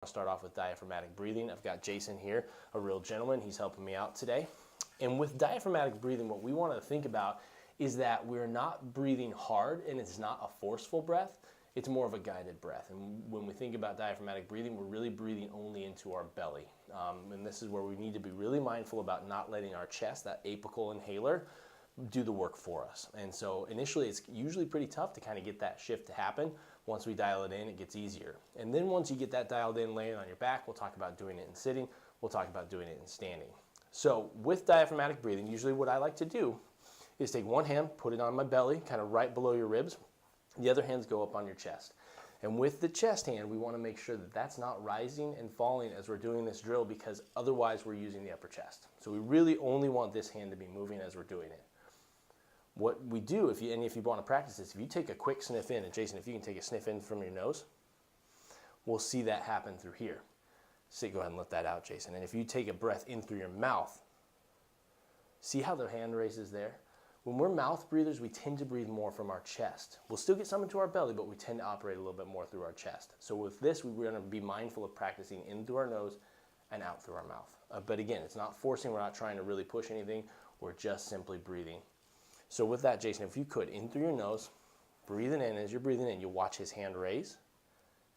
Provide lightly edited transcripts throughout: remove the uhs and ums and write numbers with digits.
I'll start off with diaphragmatic breathing. I've got Jason here, a real gentleman. He's helping me out today. And with diaphragmatic breathing, what we want to think about is that we're not breathing hard and it's not a forceful breath. It's more of a guided breath. And when we think about diaphragmatic breathing, we're really breathing only into our belly. And this is where we need to be really mindful about not letting our chest, that apical inhaler, do the work for us. And so initially it's usually pretty tough to kind of get that shift to happen. Once we dial it in, it gets easier. And then once you get that dialed in, laying on your back, we'll talk about doing it in sitting. We'll talk about doing it in standing. So with diaphragmatic breathing, usually what I like to do is take one hand, put it on my belly, kind of right below your ribs. The other hands go up on your chest. And with the chest hand, we want to make sure that that's not rising and falling as we're doing this drill, because otherwise we're using the upper chest. So we really only want this hand to be moving as we're doing it. What we do, if you want to practice this, if you take a quick sniff in, and Jason, if you can take a sniff in from your nose, we'll see that happen through here. So go ahead and let that out, Jason. And if you take a breath in through your mouth, see how the hand raises there? When we're mouth breathers, we tend to breathe more from our chest. We'll still get some into our belly, but we tend to operate a little bit more through our chest. So with this, we're going to be mindful of practicing in through our nose and out through our mouth. But again, it's not forcing. We're not trying to really push anything. We're just simply breathing. So with that, Jason, if you could, in through your nose, breathing in. As you're breathing in, you'll watch his hand raise.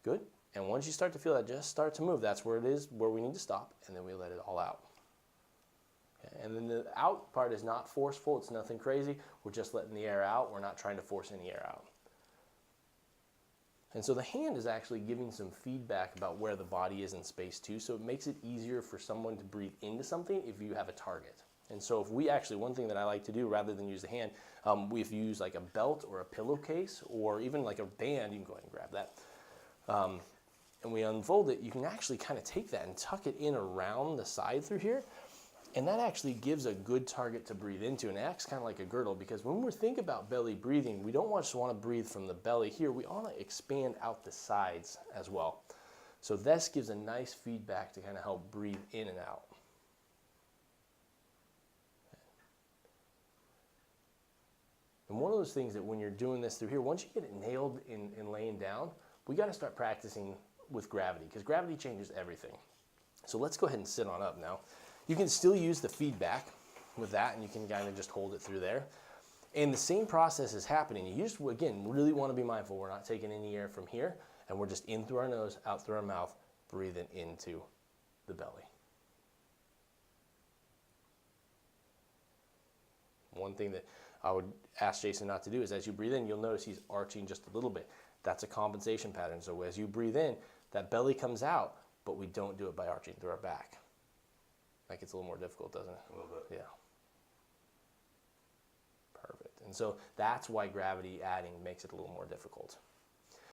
Good. And once you start to feel that just start to move, that's where it is, where we need to stop, and then we let it all out. Okay. And then the out part is not forceful. It's nothing crazy. We're just letting the air out. We're not trying to force any air out. And so the hand is actually giving some feedback about where the body is in space too, so it makes it easier for someone to breathe into something if you have a target. And so if we actually, one thing that I like to do rather than use the hand, if you use like a belt or a pillowcase or even like a band, you can go ahead and grab that. And we unfold it, you can actually kind of take that and tuck it in around the side through here. And that actually gives a good target to breathe into, and it acts kind of like a girdle, because when we think about belly breathing, we don't just want to breathe from the belly here, we want to expand out the sides as well. So this gives a nice feedback to kind of help breathe in and out. And one of those things that when you're doing this through here, once you get it nailed in laying down, we got to start practicing with gravity, because gravity changes everything. So let's go ahead and sit on up now. You can still use the feedback with that, and you can kind of just hold it through there. And the same process is happening. You just, again, really want to be mindful. We're not taking any air from here, and we're just in through our nose, out through our mouth, breathing into the belly. One thing that I would ask Jason not to do is, as you breathe in, you'll notice he's arching just a little bit. That's a compensation pattern. So as you breathe in, that belly comes out, but we don't do it by arching through our back. That gets a little more difficult, doesn't it? A little bit. Yeah. Perfect. And so that's why gravity adding makes it a little more difficult.